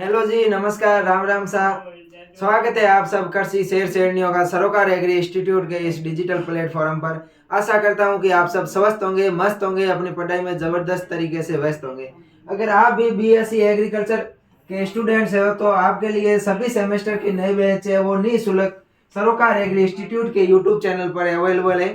Hello जी, नमस्कार, राम राम सा। स्वागत है आप सब कृषि शेर शेरनियों का सरोकार एग्री इंस्टीट्यूट के इस डिजिटल प्लेटफॉर्म पर। आशा करता हूं कि आप सब स्वस्थ होंगे, मस्त होंगे, अपनी पढ़ाई में जबरदस्त तरीके से व्यस्त होंगे। अगर आप भी बीएससी एग्रीकल्चर के स्टूडेंट्स हो तो आपके लिए सभी सेमेस्टर के नए बैच है वो निःशुल्क सरोकार एग्री इंस्टीट्यूट के यूट्यूब चैनल पर अवेलेबल है।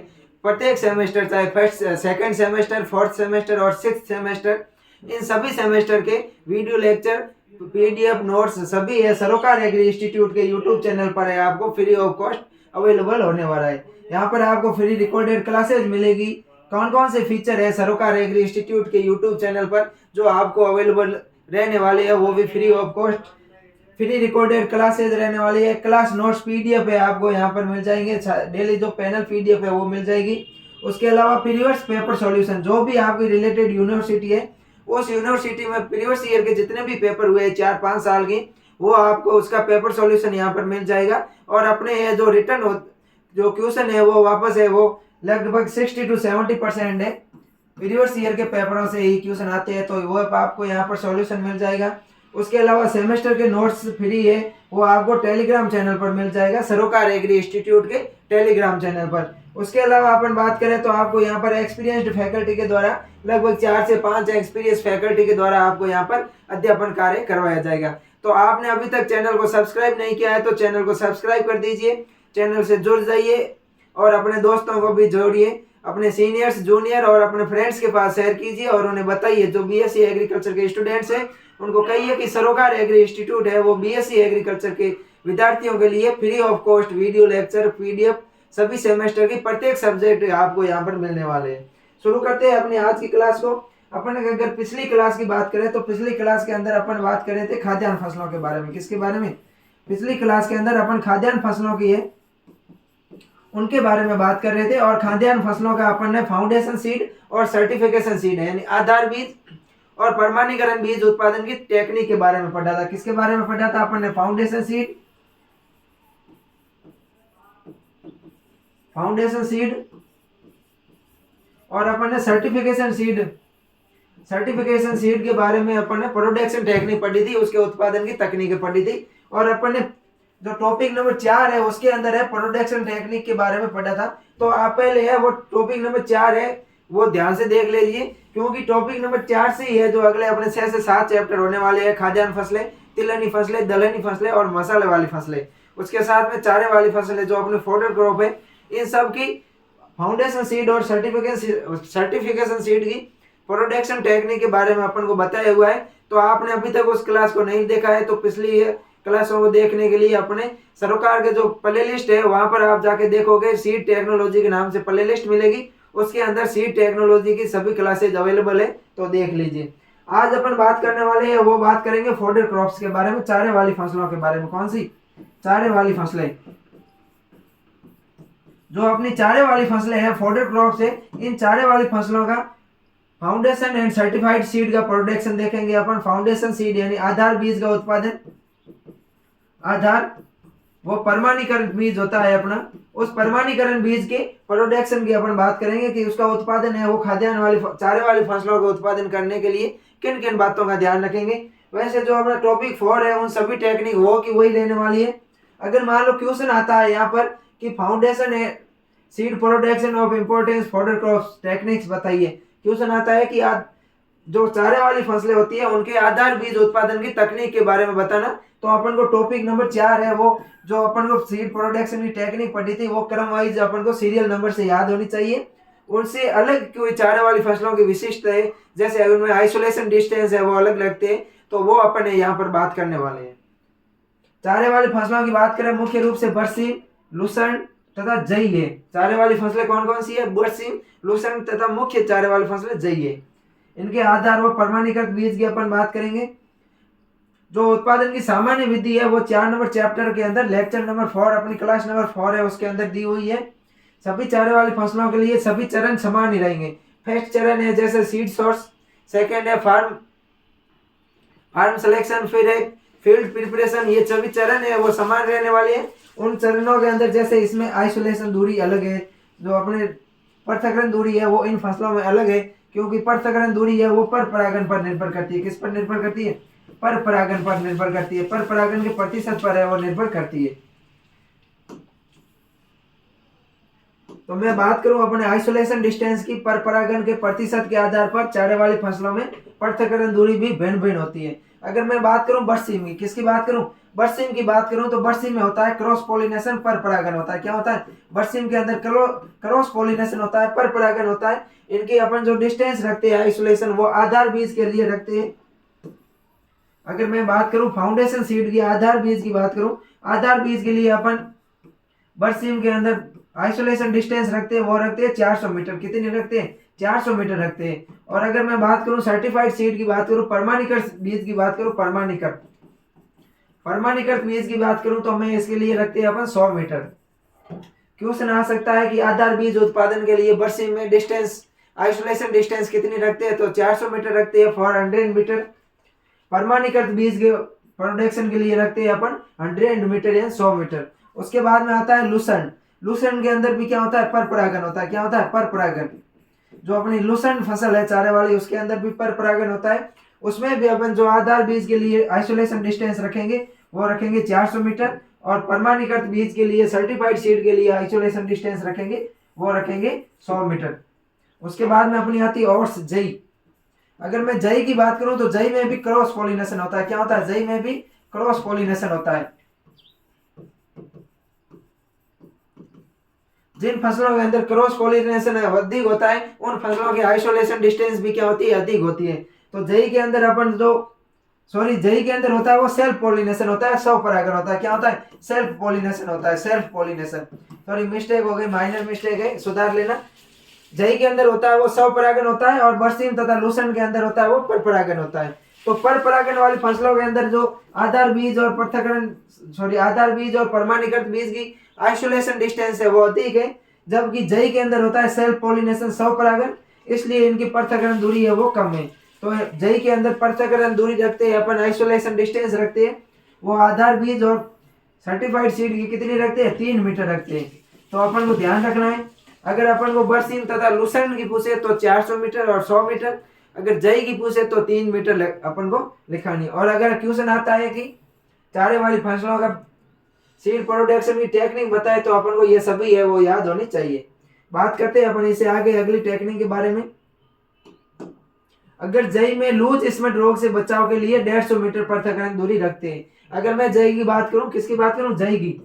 प्रत्येक सेमेस्टर चाहे first second semester, fourth semester और सिक्स सेमेस्टर, इन सभी सेमेस्टर के वीडियो लेक्चर, पीडीएफ नोट्स सभी है सरोकार एग्री इंस्टीट्यूट के यूट्यूब चैनल पर है, आपको फ्री ऑफ कॉस्ट अवेलेबल होने वाला है। यहाँ पर आपको फ्री रिकॉर्डेड क्लासेज मिलेगी। कौन कौन से फीचर है सरोकार एग्री इंस्टीट्यूट के यूट्यूब चैनल पर जो आपको अवेलेबल रहने वाले है, वो भी free of cost. Free recorded classes रहने वाली है, क्लास नोट्स पीडीएफ है आपको यहाँ पर मिल जाएंगे, डेली जो पैनल पीडीएफ है वो मिल जाएगी। उसके अलावा प्रीवियस पेपर सॉल्यूशन, जो भी आपकी रिलेटेड यूनिवर्सिटी है उस यूनिवर्सिटी में प्रीवियस ईयर के जितने भी पेपर हुए 4-5 साल की, वो आपको उसका पेपर सॉल्यूशन यहाँ पर मिल जाएगा। और अपने ये जो रिटर्न हो जो क्वेश्चन है वो वापस है वो लगभग 60-70% है, प्रीवियस ईयर के पेपरों से ही क्वेश्चन आते हैं, तो वो आपको यहाँ पर सॉल्यूशन मिल जाएगा। उसके अलावा सेमेस्टर के नोट्स फ्री है, वो आपको टेलीग्राम चैनल पर मिल जाएगा, सरोकार एग्री इंस्टीट्यूट के टेलीग्राम चैनल पर। उसके अलावा अपन बात करें तो आपको यहाँ पर एक्सपीरियंस्ड फैकल्टी के द्वारा लगभग 4 से 5 एक्सपीरियंस फैकल्टी के द्वारा आपको यहाँ पर अध्यापन कार्य करवाया जाएगा। तो आपने अभी तक चैनल को सब्सक्राइब नहीं किया है तो चैनल को सब्सक्राइब कर दीजिए, चैनल से जुड़ जाइए और अपने दोस्तों को भी जोड़िए, अपने सीनियर्स, जूनियर और अपने फ्रेंड्स के पास शेयर कीजिए और उन्हें बताइए जो बीएससी एग्रीकल्चर के स्टूडेंट्स हैं उनको कहिए कि सरोकार एग्री इंस्टीट्यूट है वो बीएससी एग्रीकल्चर के विद्यार्थियों के लिए free of cost video lecture, PDF सभी सेमेस्टर की प्रत्येक सब्जेक्ट आपको यहाँ पर मिलने वाले हैं। शुरू करते हैं अपनी आज की क्लास को। अपन अगर पिछली क्लास की बात करें तो पिछली क्लास के अंदर अपन बात कर रहे थे खाद्यान्न फसलों के बारे में। किसके बारे में? पिछली क्लास के अंदर अपन खाद्यान्न फसलों की है उनके बारे में बात कर रहे थे। और खाद्यान्न फसलों का अपन ने फाउंडेशन सीड और सर्टिफिकेशन सीड है यानी आधार बीज और प्रमाणीकरण बीज उत्पादन की टेक्निक के बारे में पढ़ा था। किसके बारे में पढ़ा था अपन ने? फाउंडेशन सीड और अपन ने सर्टिफिकेशन सीड के बारे में अपन ने प्रोडक्शन टेक्निक पढ़ी थी, उसके उत्पादन की तकनीकें पढ़ी थी। और अपन ने जो टॉपिक नंबर 4 है उसके अंदर है प्रोडक्शन टेक्निक के बारे में पढ़ा था। तो आप पहले है वो टॉपिक नंबर 4 है वो ध्यान से देख लीजिए, क्योंकि टॉपिक नंबर 4 से ही है जो अगले अपने 6 से 7 चैप्टर होने वाले हैं। खाद्यान्न फसलें, तिलहनी फसलें, दलहनी फसलें और मसाले वाली फसलें, उसके साथ में चारे वाली फसलें जो अपने फॉडर क्रॉप है, इन सब की फाउंडेशन सीड और सर्टिफिकेशन सीड की प्रोडक्शन टेक्निक के बारे में अपन को बताया हुआ है। तो आपने अभी तक उस क्लास को नहीं देखा है तो पिछली क्लासों को देखने के लिए अपने सरोकार के जो प्ले लिस्ट है वहां पर आप जाके देखोगे, सीड टेक्नोलॉजी के नाम से प्ले लिस्ट मिलेगी, उसके अंदर सीड टेक्नोलॉजी की सभी क्लासेज अवेलेबल है, तो देख लीजिए। आज अपन बात करने वाले हैं वो बात करेंगे फॉडर क्रॉप्स के बारे में, चारे वाली फसलों के बारे में। कौन सी? चारे वाली फसलें। जो अपनी चारे वाली फसलें हैं फॉडर क्रॉप्स है, इन चारे वाली फसलों का फाउंडेशन एंड सर्टिफाइड सीड का प्रोडक्शन देखेंगे अपन। फाउंडेशन सीड यानी आधार बीज का उत्पादन, आधार वो प्रमाणीकरण बीज होता है अपना, उस प्रमाणीकरण बीज के प्रोडक्शन की अपन बात करेंगे कि उसका उत्पादन है वो खाद्यान्न वाली चारे वाली फसलों का उत्पादन करने के लिए किन किन बातों का ध्यान रखेंगे। वैसे जो अपना टॉपिक 4 है उन सभी टेक्निक वो की वही लेने वाली है। अगर मान लो क्वेश्चन आता है यहाँ पर कि फाउंडेशन है seed production of importance fodder crops techniques बताइए, क्वेश्चन आता है कि जो चारे वाली फसलें होती है उनके आधार बीज उत्पादन की तकनीक के बारे में बताना। तो अपन को टॉपिक नंबर 4 है वो जो अपन को सीड प्रोडक्शन की टेक्निक पढ़ी थी वो क्रम वाइज अपन को सीरियल नंबर से याद होनी चाहिए। उनसे अलग कोई चारे वाली फसलों की विशिष्ट है, जैसे उनमें आइसोलेशन डिस्टेंस है वो अलग लगते हैं, तो वो अपन यहाँ पर बात करने वाले हैं। चारे वाली फसलों की बात करें मुख्य रूप से बरसीम, लूसर्न तथा जई है। चारे वाली फसलें कौन कौन सी है? बरसीम, लूसर्न तथा मुख्य चारे वाली फसलें जई है। इनके आधार व प्रमाणीकृत बीज की अपन बात करेंगे। जो उत्पादन की सामान्य विधि है वो 4 नंबर चैप्टर के अंदर लेक्चर नंबर 4 अपनी क्लास नंबर 4 है उसके अंदर दी हुई है। सभी चारे वाली फसलों के लिए सभी चरण समान ही रहेंगे। फर्स्ट चरण है जैसे सीड सोर्स, सेकंड है फार्म सिलेक्शन, फिर है फील्ड प्रिपरेशन, ये सभी चरण है वो समान रहने वाले हैं। उन चरणों के अंदर जैसे इसमें आइसोलेशन दूरी अलग है, जो अपने पृथक्करण दूरी है वो इन फसलों में अलग है, क्योंकि पृथक्करण दूरी है वो पर परागण पर निर्भर करती है। किस पर निर्भर करती है? पर परागण पर निर्भर करती है, पर परागण के प्रतिशत पर है वो निर्भर करती है। तो मैं बात करूं अपने आइसोलेशन डिस्टेंस की, पर परागण के प्रतिशत के आधार पर चारे वाली फसलों में पृथक्करण दूरी भी भिन्न भिन्न होती है। अगर मैं बात करूं बरसीम की, किसकी बात करूं, बरसीम की बात करूं तो बरसीम में होता है क्रॉस पोलिनेशन, पर परागण होता है। क्या होता है, बरसीम के अंदर क्रॉस पोलिनेशन होता है, पर परागण होता है। इनकी अपन जो डिस्टेंस रखते हैं आइसोलेशन, वो आधार बीज के लिए रखते हैं। अगर मैं बात करूं फाउंडेशन सीड की, आधार बीज की बात करूं, आधार बीज के लिए अपन बरसीम के अंदर आइसोलेशन डिस्टेंस रखते हैं, वो रखते हैं 400 मीटर। कितनी रखते हैं, 400 मीटर रखते हैं। और अगर मैं बात करूं सर्टिफाइड सीड की बात करूं, प्रमाणीकृत बीज की बात करूं, प्रमाणीकृत बीज की बात करूं तो मैं इसके लिए रखते हैं अपन 100 मीटर। क्वेश्चन आ सकता है कि आधार बीज उत्पादन के लिए बरसीम में डिस्टेंस, आइसोलेशन डिस्टेंस कितनी रखते हैं, तो 400 मीटर रखते हैं फॉर 100 मीटर। प्रमाणीकृत बीज के प्रोडक्शन के लिए रखते हैं अपन 100 मीटर या 100 मीटर। उसके बाद में आता है लूसर्न। लूसर्न के अंदर भी क्या होता है, पर परागण होता है। क्या होता है, पर परागण। जो अपनी लूसर्न फसल है चारे वाली, उसके अंदर भी पर परागण होता है। उसमें भी अपन जो आधार बीज के लिए आइसोलेशन डिस्टेंस रखेंगे वो रखेंगे 400 मीटर, और प्रमाणीकृत बीज के लिए, सर्टिफाइड सीड के लिए आइसोलेशन डिस्टेंस रखेंगे वो रखेंगे 100 मीटर। उसके बाद में अपनी आती है ओट्स, जई। अगर मैं जई की बात करूं तो जई में भी क्रॉस पोलिनेशन होता है। क्या होता है, जई में भी क्रॉस पोलिनेशन होता है। जिन फसलों के अंदर क्रॉस पोलिनेशन अधिक होता है, उन फसलों की आइसोलेशन डिस्टेंस भी क्या होती है, अधिक होती है। तो जई के अंदर अपन जई के अंदर होता है वो सेल्फ पोलिनेशन होता है, स्व परागण होता है। क्या होता है, सेल्फ पोलिनेशन होता है, सेल्फ पोलिनेशन। थोड़ी मिस्टेक हो गई, माइनर मिस्टेक है, सुधार लेना। जई के अंदर होता है वो स्व परागण होता है, और बरसीम तथा लूसर्न के अंदर होता है वो पर परागण होता है। तो पर परागण वाली फसलों के अंदर जो आधार बीज और आधार बीज और प्रमाणीकृत बीज की आइसोलेशन डिस्टेंस है वो अधिक है, जबकि जई के अंदर होता है सेल्फ पोलिनेशन, स्व परागण, इसलिए इनकी पृथक्करण दूरी है वो कम है। तो जई के अंदर पृथक्करण दूरी रखते हैं अपन, आइसोलेशन डिस्टेंस रखते हैं वो आधार बीज और सर्टिफाइड सीड की कितनी रखते हैं, 3 मीटर रखते हैं। तो अपन को ध्यान रखना है। अगर अपन को बरसीम तथा लूसर्न की पूछे तो 400 मीटर और 100 मीटर, अगर जई की पूछे तो 3 मीटर अपन को लिखानी। और अगर क्वेश्चन आता है कि चारे वाली फसलों का सीड प्रोडक्शन की टेक्निक बताए, तो अपन को ये सभी है वो याद होनी चाहिए। बात करते हैं अपन इससे आगे अगली टेक्निक के बारे में। अगर जई में लूज स्मट रोग से बचाव के लिए 150 मीटर पृथक्करण दूरी रखते हैं। अगर मैं जई की बात करूं, किसकी बात करूं, जई की।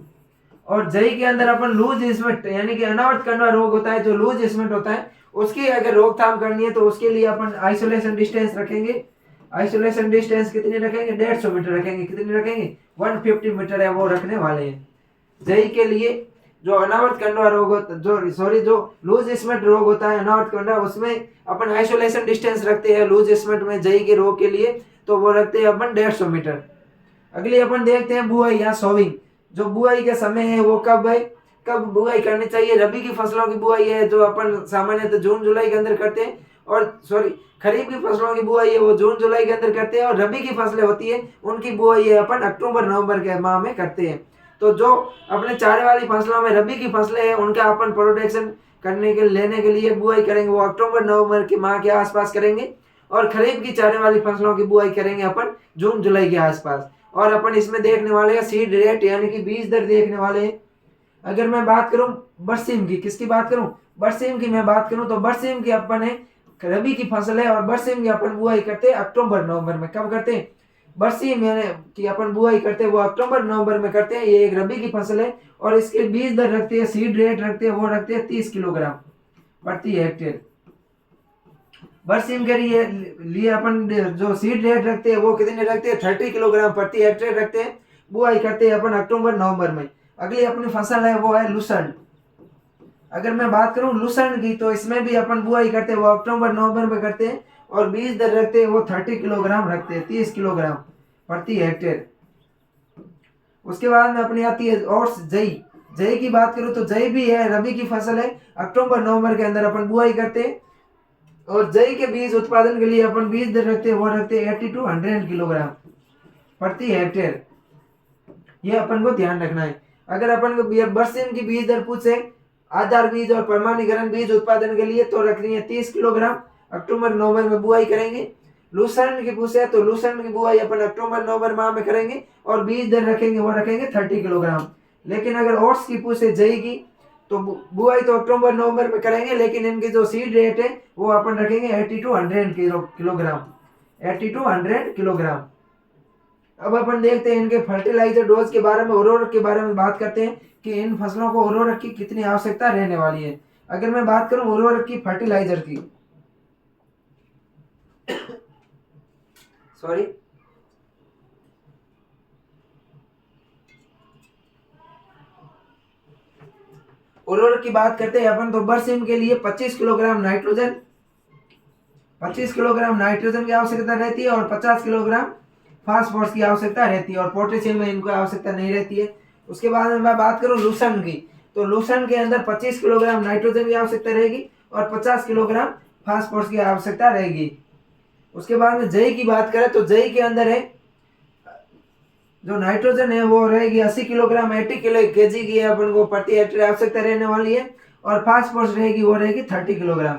और जई के अंदर अपन लूज स्मट यानी कि अनावृत कंडवा रोग होता है, जो लूज स्मट होता है, उसकी अगर रोकथाम करनी है तो उसके लिए अपन आइसोलेशन डिस्टेंस रखेंगे। आइसोलेशन डिस्टेंस कितनी रखेंगे, 150 मीटर रखेंगे। कितनी रखेंगे, 150 मीटर है वो रखने वाले हैं। जई के लिए जो अनावृत कंडवा रोग होता, जो लूज स्मट रोग होता है अनावृत कंडवा, उसमें अपन आइसोलेशन डिस्टेंस रखते हैं लूज स्मट में जई के रोग के लिए, तो वो रखते हैं अपन 150 मीटर। अगली अपन देखते हैं बुआई या सोविंग। जो बुआई का समय है वो कब है, कब बुआई करनी चाहिए। रबी की फसलों की बुआई है जो अपन सामान्यतः जून जुलाई के अंदर करते हैं, और खरीफ की फसलों की बुआई है वो जून जुलाई के अंदर करते हैं, और रबी की फसलें होती है उनकी बुआई है अपन अक्टूबर नवंबर के माह में करते हैं। तो जो अपने चारे वाली फसलों में रबी की फसलें हैं उनका अपन प्रोडक्शन लेने के लिए बुआई करेंगे वो अक्टूबर नवंबर के माह के आसपास करेंगे, और खरीफ की चारे वाली फसलों की बुआई करेंगे अपन जून जुलाई के आसपास। और अपन इसमें देखने वाले हैं सीड रेट यानी कि बीज दर देखने वाले हैं। अगर मैं बात करूं बरसीम की, किसकी बात करूं, बरसीम की मैं बात करूं तो बरसीम की अपन है रबी की फसल है, और बरसीम की अपन बुआई करते हैं अक्टूबर नवंबर में। कब करते हैं, बरसीम यानी कि अपन बुआई करते हैं वो अक्टूबर नवंबर में करते हैं। ये एक रबी की फसल है, और इसके बीज दर रखते हैं, सीड रेट रखते हैं वो रखते हैं 30 किलोग्राम प्रति हेक्टेयर। बरसीम के लिए अपन जो सीड रेट रखते हैं वो कितने रखते हैं, 30 किलोग्राम प्रति हेक्टेयर रखते हैं। बुआई करते हैं अपन अक्टूबर नवंबर में। अगली अपनी फसल है वो है लूसर्न। अगर मैं बात करूं लूसर्न की, तो इसमें भी अपन बुआई करते हैं वो अक्टूबर नवंबर में करते हैं, और बीज दर रखते हैं वो 30 किलोग्राम रखते हैं, 30 किलोग्राम प्रति हेक्टेयर। उसके बाद में अपनी आती है ओट्स, जई। जई की बात करूं तो जई भी है रबी की फसल है, अक्टूबर नवंबर के अंदर अपन बुआई करते हैं, और जई के बीज उत्पादन के लिए अपन बीज दर रखते हैं वो रखते हैं 80 to 100 किलोग्राम प्रति हेक्टेयर। ये अपन को ध्यान रखना है। अगर अपन को बरसीम की बीज दर पूछे आधार बीज और प्रमाणीकरण बीज उत्पादन के लिए, तो रखनी है 30 किलोग्राम, अक्टूबर नवंबर में बुआई करेंगे। लूसर्न की पूछ है तो लूसर्न की बुआई अपन अक्टूबर नवंबर माह में करेंगे और बीज दर रखेंगे वो रखेंगे 30 किलोग्राम। लेकिन अगर ओट्स की पूछ है जई की तो बुआई तो अक्टूबर नवंबर में करेंगे, लेकिन इनकी जो सीड रेट है वो अपन रखेंगे 80 to 100 किलोग्राम, 80 to 100 किलोग्राम। अब अपन देखते हैं इनके फर्टिलाइजर डोज के बारे में, उर्वरक के बारे में बात करते हैं कि इन फसलों को उर्वरक की कितनी आवश्यकता रहने वाली है। अगर मैं बात करूं उर्वरक की, फर्टिलाइजर की सॉरी उर्वरक की बात करते हैं अपन तो बरसीम के लिए 25 किलोग्राम नाइट्रोजन, 25 किलोग्राम नाइट्रोजन की आवश्यकता रहती है और 50 किलोग्राम फास्फोरस की आवश्यकता रहती है और पोटेशियम में इनको आवश्यकता नहीं रहती है। उसके बाद में मैं बात करूं लूसन की, तो लूसन के अंदर 25 किलोग्राम नाइट्रोजन की आवश्यकता रहेगी और 50 किलोग्राम फास्फोरस की आवश्यकता रहेगी। उसके बाद में जई की बात करें तो जई के अंदर है जो नाइट्रोजन है वो रहेगी 80 किलोग्राम, 80 केजी की अपन को प्रति हेक्टेयर आवश्यकता रहने वाली है और फास्फोरस रहेगी वो रहेगी 30 किलोग्राम।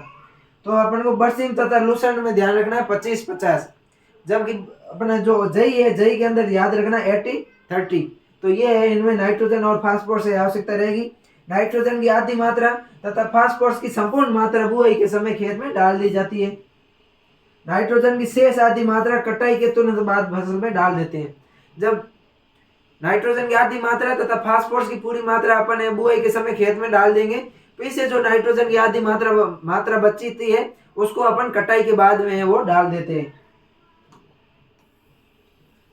तो अपन को बरसीम तथा लूसन में ध्यान रखना है 25-50, जबकि अपना जो जई है जई के अंदर याद रखना 80-30। तो ये है इनमें नाइट्रोजन और फास्फोरस की आवश्यकता रहेगी। नाइट्रोजन की आधी मात्रा तथा फास्फोरस की संपूर्ण मात्रा बुआई के समय खेत में डाल दी जाती है। नाइट्रोजन की शेष आधी मात्रा कटाई के तुरंत बाद फसल में डाल देते हैं। जब नाइट्रोजन की आधी मात्रा तथा फास्फोरस की पूरी मात्रा अपन बुआई के समय खेत में डाल देंगे, फिर से जो नाइट्रोजन की आधी मात्रा बचती है उसको अपन कटाई के बाद में वो डाल देते हैं।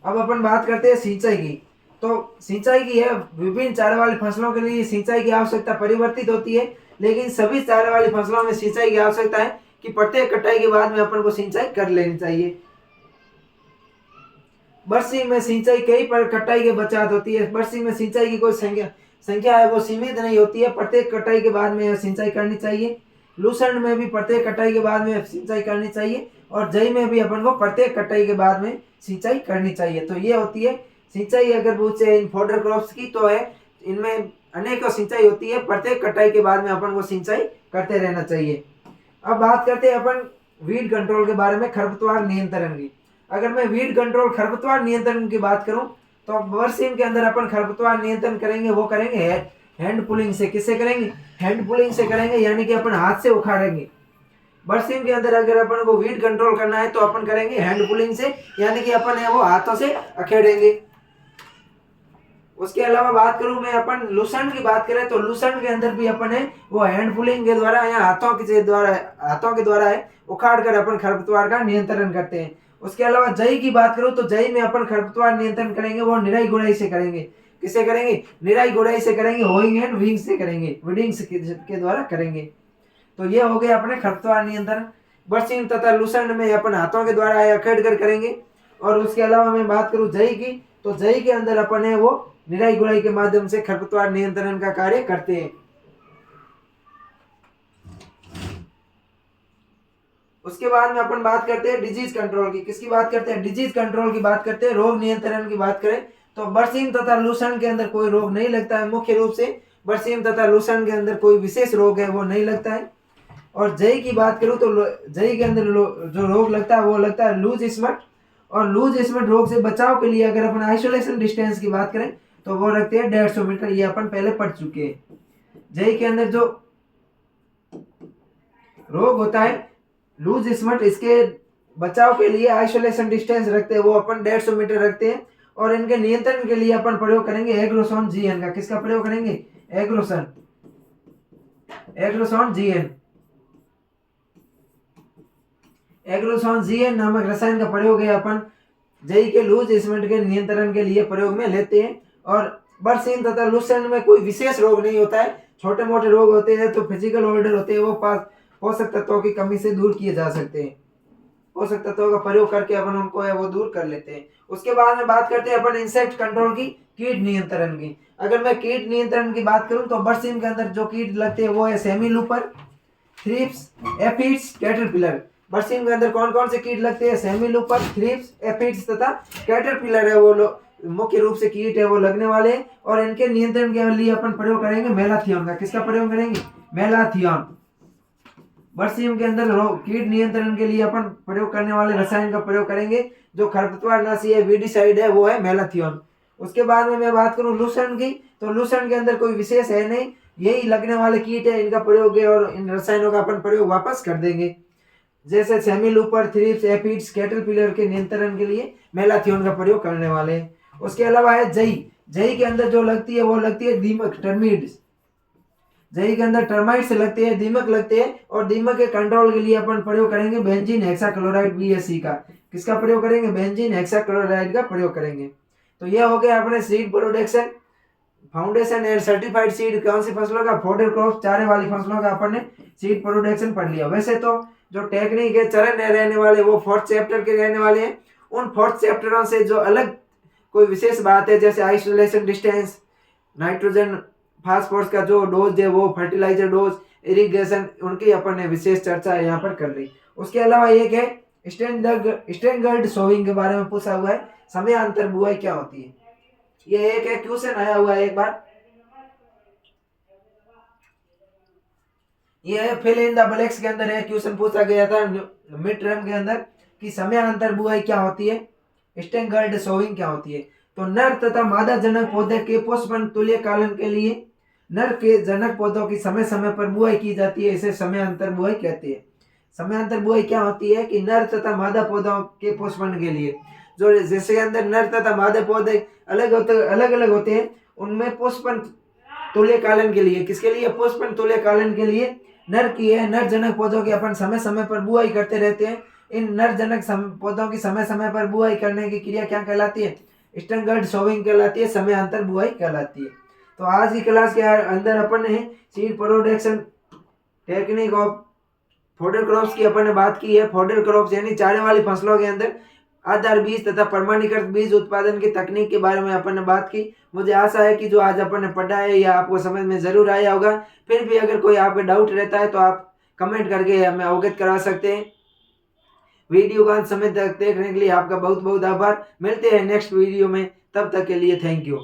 अब अपन बात करते हैं सिंचाई की, तो सिंचाई की है विभिन्न चारे वाली फसलों के लिए सिंचाई की आवश्यकता परिवर्तित होती है, लेकिन सभी चारे वाली फसलों में सिंचाई की आवश्यकता है कि प्रत्येक कटाई के बाद में अपन को सिंचाई कर लेनी चाहिए। बरसी में सिंचाई कई पर कटाई के बचात होती है। बरसी में सिंचाई की कोई संख्या है वो सीमित नहीं होती है, प्रत्येक कटाई के बाद में सिंचाई करनी चाहिए। लूसर्न में भी प्रत्येक कटाई के बाद में सिंचाई करनी चाहिए और जई में भी अपन को प्रत्येक कटाई के बाद में सिंचाई करनी चाहिए। तो ये होती है सिंचाई। अगर पूछे इन फॉडर क्रॉप्स की तो है इनमें अनेकों सिंचाई होती है, प्रत्येक कटाई के बाद में अपन को सिंचाई करते रहना चाहिए। अब बात करते हैं अपन वीड कंट्रोल के बारे में, खरपतवार नियंत्रण की। अगर मैं वीड कंट्रोल खरपतवार नियंत्रण की बात करूं तो बरसीम के अंदर अपन खरपतवार नियंत्रण करेंगे वो करेंगे हैंड पुलिंग से। किससे करेंगे? हैंड पुलिंग से करेंगे, यानी कि अपन हाथ से उखाड़ेंगे। बरसीम के अंदर अगर अपन को वीड कंट्रोल करना है तो अपन करेंगे हैंड पुलिंग से, यानी कि अपन है वो हाथों से अखेड़ेंगे। उसके अलावा बात करूं मैं अपन लूसर्न की बात करें तो लूसर्न के अंदर भी अपन है वो हैंड पुलिंग के द्वारा या हाथों के द्वारा है उखाड़ कर अपन खरपतवार का नियंत्रण करते हैं। उसके अलावा जई की बात करूं तो जई में अपन खरपतवार नियंत्रण करेंगे वो निराई गुड़ाई से करेंगे। किससे करेंगे? निराई गुड़ाई से करेंगे, होइंग एंड विंग से करेंगे, विडिंग्स के द्वारा करेंगे। तो ये हो गया अपने खरपतवार नियंत्रण। बरसीम तथा लूसर्न में अपन हाथों के द्वारा अखेड़ कर करेंगे। और उसके अलावा मैं बात करूं जई की तो जई के अंदर अपन है वो निराई गुड़ाई के माध्यम से खरपतवार नियंत्रण का कार्य करते हैं। उसके बाद में अपन बात करते हैं डिजीज कंट्रोल की। किसकी बात करते हैं? डिजीज कंट्रोल की बात करते हैं। रोग नियंत्रण की बात करें तो बरसीम तथा लूसर्न के अंदर कोई रोग नहीं लगता है। मुख्य रूप से बरसीम तथा लूसर्न के अंदर कोई विशेष रोग है वो नहीं लगता है। और जई की बात करूं तो जई के अंदर जो रोग लगता है वो लगता है लूज स्मट। और लूज स्मट रोग से बचाव के लिए अगर अपन आइसोलेशन डिस्टेंस की बात करें तो वो रखते हैं 150 मीटर। ये अपन पहले पढ़ चुके हैं। जई के अंदर जो रोग होता है लूज स्मट, इसके बचाव के लिए आइसोलेशन डिस्टेंस रखते हैं वो अपन 150 मीटर रखते हैं। और इनके नियंत्रण के लिए अपन प्रयोग करेंगे एग्रोसोन जीएन का। किसका प्रयोग करेंगे? एग्रोसोन जीएन। एग्रोसोन जीएन नामक रसायन का प्रयोग है अपन जई के लूज स्मट के नियंत्रण के लिए प्रयोग में लेते हैं। और बरसीम तथा लूसर्न में कोई विशेष रोग नहीं होता है, छोटे मोटे रोग होते हैं तो फिजिकल ऑर्डर होते हैं वो पोषक तत्वों की कमी से दूर किए जा सकते हैं। पोषक तत्वों का प्रयोग करके अपन उनको है वो दूर कर लेते हैं। उसके बाद में बात करते हैं अपन इंसेक्ट कंट्रोल की, कीट नियंत्रण की। अगर मैं कीट नियंत्रण की बात करूं तो बरसीम के अंदर जो कीट लगते हैं वो है semi looper, thrips, aphids, caterpillar. बरसीम के अंदर कौन कौन से कीट लगते हैं? सेमी लूपर, थ्रिप्स, एफिड्स तथा कैटरपिलर है वो मुख्य रूप से कीट है वो लगने वाले हैं। और इनके नियंत्रण के लिए अपन प्रयोग करेंगे मेलाथियन का। किसका प्रयोग करेंगे? मेलाथियन। बरसीम के अंदर कीट नियंत्रण के लिए अपन प्रयोग करने वाले रसायन का प्रयोग करेंगे। जो खरपतवारनाशी है, वीडिसाइड है, वो है मैलाथियोन। उसके बाद में मैं बात करूं लूसेंट की, तो लूसेंट के अंदर कोई विशेष है नहीं, यही लगने वाले कीट है, इनका प्रयोग है और इन रसायनों का अपन प्रयोग वापस कर देंगे। जैसे semi looper, thrips, aphids, caterpillar के नियंत्रण के लिए मैलाथियोन का प्रयोग करने वाले हैं। उसके अलावा है जई। जई के अंदर जो लगती है वो लगती है दीमक, टर्मिड्स। जई के अंदर टर्माइट्स लगते हैं, दीमक लगते हैं, और दीमक के कंट्रोल के लिए अपन प्रयोग करेंगे बेंजीन हेक्साक्लोराइड BSC का। किसका प्रयोग करेंगे? बेंजीन हेक्साक्लोराइड का प्रयोग करेंगे। तो यह हो गया अपने seed production, foundation and certified seed. कौन सी फसलों का? फॉडर क्रॉप, चारे वाली फसलों का अपन ने सीड प्रोडक्शन पढ़ लिया। वैसे तो जो टेक्निक है, चरण रहने वाले, वो 4th चैप्टर के रहने वाले हैं। उन 4th चैप्टरों से जो अलग कोई विशेष बात है, जैसे आइसोलेशन डिस्टेंस, नाइट्रोजन फास्फोरस का जो डोज है, वो फर्टिलाइजर डोज, इरिगेशन, उनकी अपन ने विशेष चर्चा यहाँ पर कर ली। उसके अलावा एक है स्टैंडर्ड सोविंग के बारे में पूछा हुआ है, समयांतर बुआई क्या होती है। ये एक है, क्वेश्चन आया हुआ है एक बार, ये फिल इन द ब्लैंक्स के अंदर है, क्वेश्चन पूछा गया था मिड टर्म के अंदर कि समयांतर बुआई क्या होती है, स्टैंडर्ड सोविंग क्या होती है। तो नर तथा मादा जनक पौधे के पुष्पन तुल्य कालन के लिए नर के जनक पौधों की समय समय पर बुआई की जाती है, इसे समयांतर बुआई कहते हैं। समयांतर बुआई क्या होती है कि नर तथा मादा पौधों के पुष्पन के लिए, जो जैसे अंदर नर तथा मादा पौधे अलग अलग होते हैं, उनमें पुष्पन तुल्य कालन के लिए, किसके लिए? पुष्पन तुल्य कालन के लिए नर की है, नर जनक पौधों की अपन समय समय पर बुआई करते रहते हैं। इन नर जनक पौधों की समय समय पर बुआई करने की क्रिया क्या कहलाती है? स्टैंडर्ड सोविंग कहलाती है, समयांतर बुआई कहलाती है। तो आज की क्लास के अंदर अपन ने seed production technique of fodder crops की अपन ने बात की है। फॉडर क्रॉप्स यानी चारे वाली फसलों के अंदर आधार बीज तथा प्रमाणीकृत बीज उत्पादन की तकनीक के बारे में अपन ने बात की। मुझे आशा है कि जो आज अपन ने पढ़ा है या आपको समझ में जरूर आया होगा। फिर भी अगर कोई आपका डाउट रहता है तो आप कमेंट करके हमें अवगत करा सकते हैं। वीडियो का अंत समय तक देखने के लिए आपका बहुत बहुत आभार। मिलते हैं नेक्स्ट वीडियो में, तब तक के लिए थैंक यू।